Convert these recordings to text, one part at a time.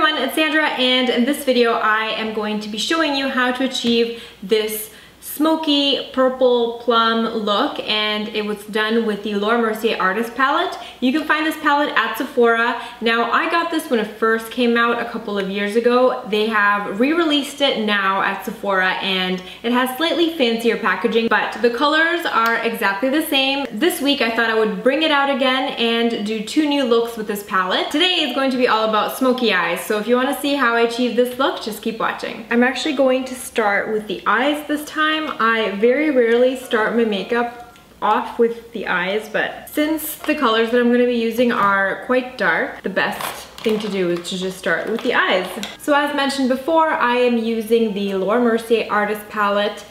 everyone, it's Sandra, and in this video I am going to be showing you how to achieve this smoky purple plum look, and it was done with the Laura Mercier Artist palette. You can find this palette at Sephora. Now, I got this when it first came out a couple of years ago. They have re-released it now at Sephora, and it has slightly fancier packaging, but the colors are exactly the same. This week I thought I would bring it out again and do two new looks with this palette. Today is going to be all about smoky eyes, so if you want to see how I achieve this look, just keep watching. I'm actually going to start with the eyes this time. I very rarely start my makeup off with the eyes, but since the colors that I'm going to be using are quite dark, the best thing to do is to just start with the eyes. So as mentioned before, I am using the Laura Mercier Artist palette,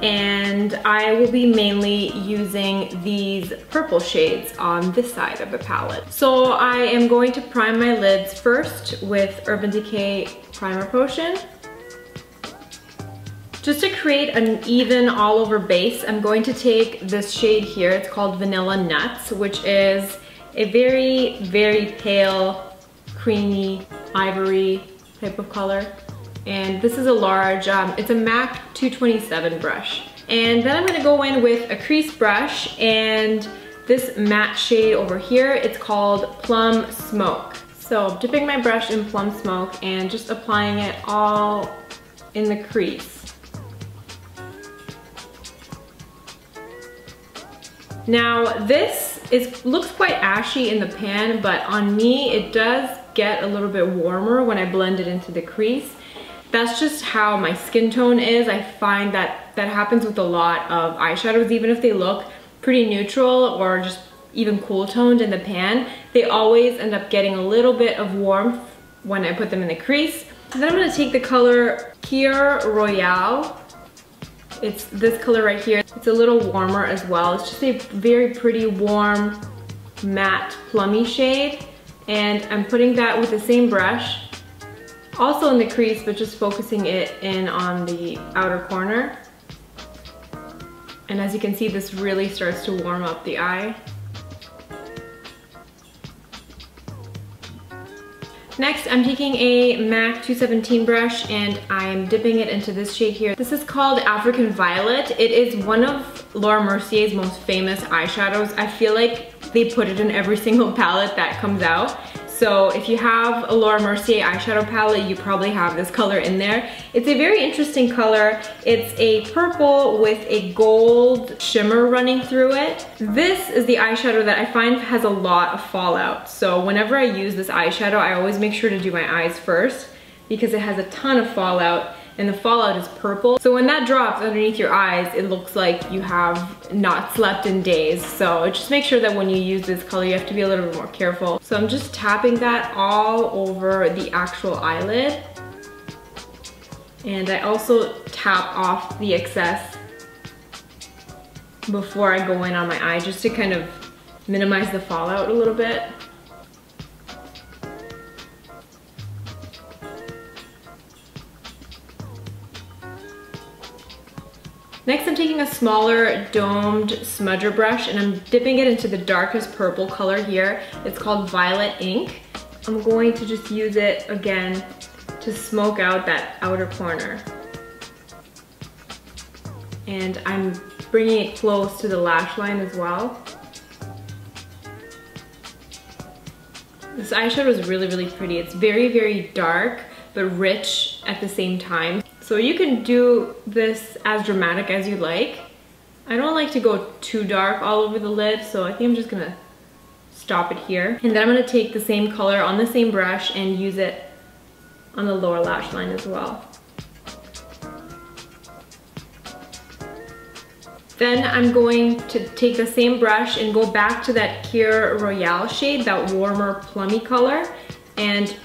and I will be mainly using these purple shades on this side of the palette. So I am going to prime my lids first with Urban Decay Primer Potion. Just to create an even all over base, I'm going to take this shade here. It's called Vanilla Nuts, which is a very, very pale, creamy, ivory type of color. And this is a large, it's a MAC 227 brush. And then I'm gonna go in with a crease brush and this matte shade over here, it's called Plum Smoke. So dipping my brush in Plum Smoke and just applying it all in the crease. Now this looks quite ashy in the pan, but on me it does get a little bit warmer when I blend it into the crease. That's just how my skin tone is. I find that that happens with a lot of eyeshadows, even if they look pretty neutral or just even cool toned in the pan, they always end up getting a little bit of warmth when I put them in the crease. And then I'm gonna take the color Pure Royale. It's this color right here. It's a little warmer as well. It's just a very pretty warm matte plummy shade, and I'm putting that with the same brush, also in the crease, but just focusing it in on the outer corner. And as you can see, this really starts to warm up the eye. Next, I'm taking a MAC 217 brush and I'm dipping it into this shade here. This is called African Violet. It is one of Laura Mercier's most famous eyeshadows. I feel like they put it in every single palette that comes out. So if you have a Laura Mercier eyeshadow palette, you probably have this color in there. It's a very interesting color. It's a purple with a gold shimmer running through it. This is the eyeshadow that I find has a lot of fallout. So whenever I use this eyeshadow, I always make sure to do my eyes first because it has a ton of fallout, and the fallout is purple. So when that drops underneath your eyes, it looks like you have not slept in days. So just make sure that when you use this color, you have to be a little bit more careful. So I'm just tapping that all over the actual eyelid. And I also tap off the excess before I go in on my eye, just to kind of minimize the fallout a little bit. Next, I'm taking a smaller domed smudger brush and I'm dipping it into the darkest purple color here. It's called Violet Ink. I'm going to just use it again to smoke out that outer corner. And I'm bringing it close to the lash line as well. This eyeshadow is really, really pretty. It's very, very dark, but rich at the same time. So you can do this as dramatic as you like. I don't like to go too dark all over the lid, so I think I'm just gonna stop it here. And then I'm gonna take the same color on the same brush and use it on the lower lash line as well. Then I'm going to take the same brush and go back to that Pure Royale shade, that warmer plummy color, and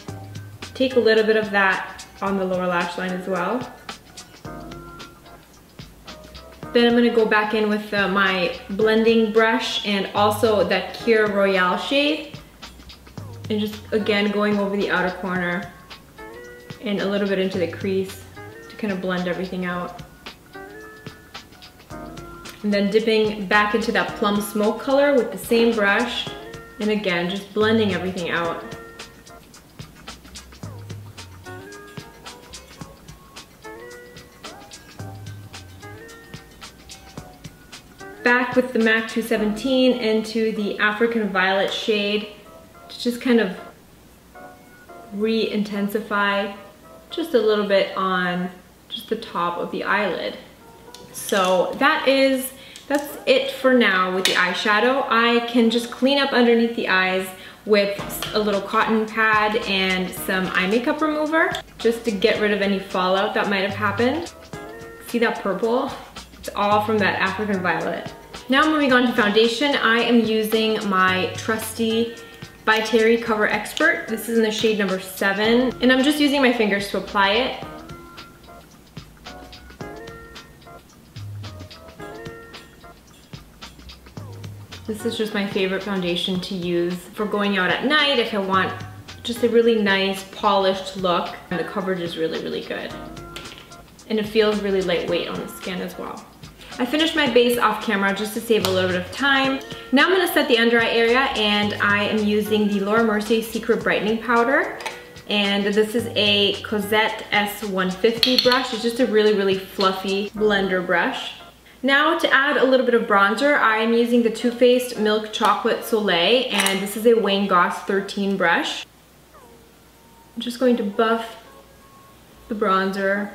take a little bit of that on the lower lash line as well. Then I'm going to go back in with my blending brush and also that Pure Royale shade, and just again going over the outer corner and a little bit into the crease to kind of blend everything out. And then dipping back into that Plum Smoke color with the same brush, and again just blending everything out. back with the MAC 217 into the African Violet shade to just kind of re-intensify just a little bit on just the top of the eyelid. So that's it for now with the eyeshadow. I can just clean up underneath the eyes with a little cotton pad and some eye makeup remover just to get rid of any fallout that might have happened. See that purple? It's all from that African Violet. Now moving on to foundation, I am using my trusty by Terry Cover Expert. This is in the shade number 7, and I'm just using my fingers to apply it. This is just my favorite foundation to use for going out at night if I want just a really nice polished look. And the coverage is really, really good. And it feels really lightweight on the skin as well. I finished my base off camera just to save a little bit of time. Now I'm gonna set the under eye area, and I am using the Laura Mercier Secret Brightening Powder. And this is a Cozzette S125 brush. It's just a really, really fluffy blender brush. Now to add a little bit of bronzer, I am using the Too Faced Milk Chocolate Soleil, and this is a Wayne Goss 13 brush. I'm just going to buff the bronzer.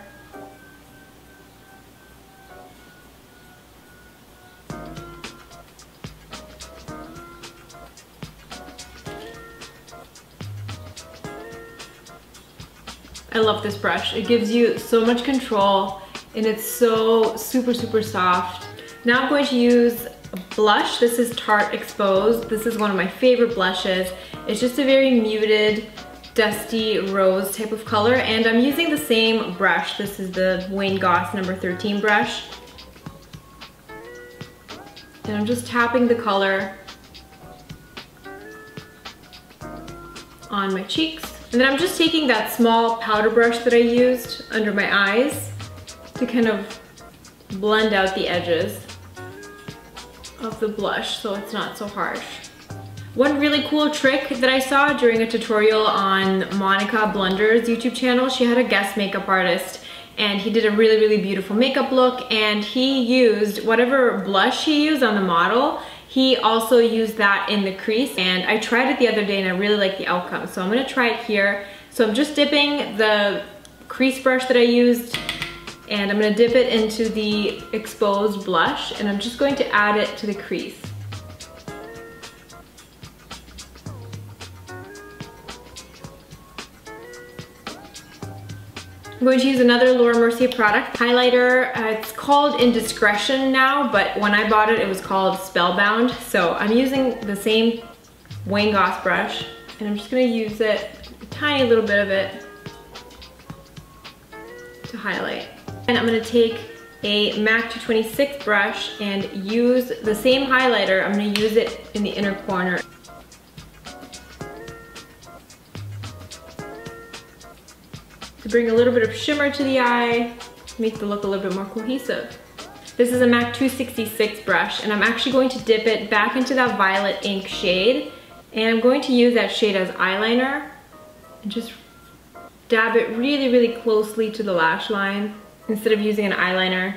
I love this brush. It gives you so much control, and it's so super, super soft. Now I'm going to use a blush. This is Tarte Exposed. This is one of my favorite blushes. It's just a very muted, dusty rose type of color, and I'm using the same brush. This is the Wayne Goss number 13 brush. And I'm just tapping the color on my cheeks. And then I'm just taking that small powder brush that I used under my eyes to kind of blend out the edges of the blush so it's not so harsh. One really cool trick that I saw during a tutorial on Monica Blunder's YouTube channel, she had a guest makeup artist, and he did a really, really beautiful makeup look, and he used whatever blush he used on the model, he also used that in the crease, and I tried it the other day and I really like the outcome, so I'm gonna try it here. So I'm just dipping the crease brush that I used, and I'm gonna dip it into the exposed blush, and I'm just going to add it to the crease. I'm going to use another Laura Mercier product, highlighter. It's called Indiscrection now, but when I bought it, it was called Spellbound. So I'm using the same Wayne Goss brush, and I'm just gonna use it, a tiny little bit of it, to highlight. And I'm gonna take a MAC 226 brush and use the same highlighter. I'm gonna use it in the inner corner. To bring a little bit of shimmer to the eye, make the look a little bit more cohesive. This is a MAC 266 brush, and I'm actually going to dip it back into that violet ink shade, and I'm going to use that shade as eyeliner and just dab it really, really closely to the lash line instead of using an eyeliner.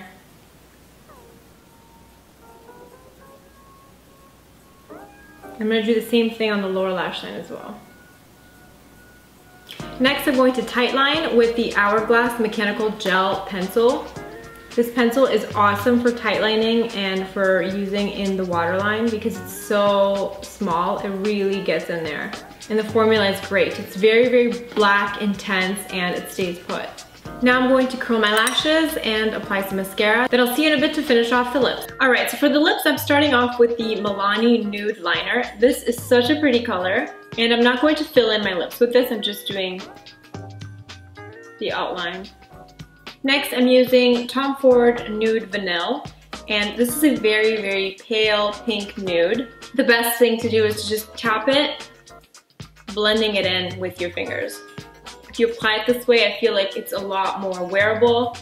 I'm going to do the same thing on the lower lash line as well. Next, I'm going to tightline with the Hourglass Mechanical Gel Pencil. This pencil is awesome for tightlining and for using in the waterline because it's so small, it really gets in there. And the formula is great. It's very, very black, intense, and it stays put. Now I'm going to curl my lashes and apply some mascara. Then I'll see you in a bit to finish off the lips. Alright, so for the lips, I'm starting off with the Milani Nude Liner. This is such a pretty color. And I'm not going to fill in my lips with this, I'm just doing the outline. Next, I'm using Tom Ford Nude Vanille, and this is a very, very pale pink nude. The best thing to do is to just tap it, blending it in with your fingers. If you apply it this way, I feel like it's a lot more wearable,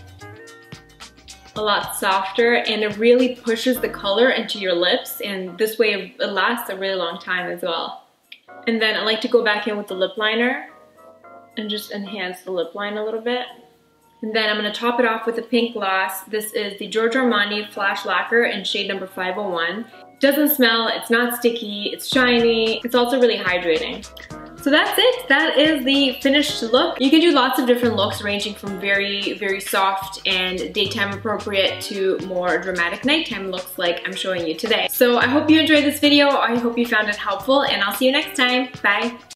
a lot softer, and it really pushes the color into your lips, and this way it lasts a really long time as well. And then I like to go back in with the lip liner and just enhance the lip line a little bit. And then I'm going to top it off with a pink gloss. This is the Giorgio Armani Flash Lacquer in shade number 501. It doesn't smell, it's not sticky, it's shiny, it's also really hydrating. So that's it. That is the finished look. You can do lots of different looks ranging from very, very soft and daytime appropriate to more dramatic nighttime looks like I'm showing you today. So I hope you enjoyed this video. I hope you found it helpful and I'll see you next time. Bye.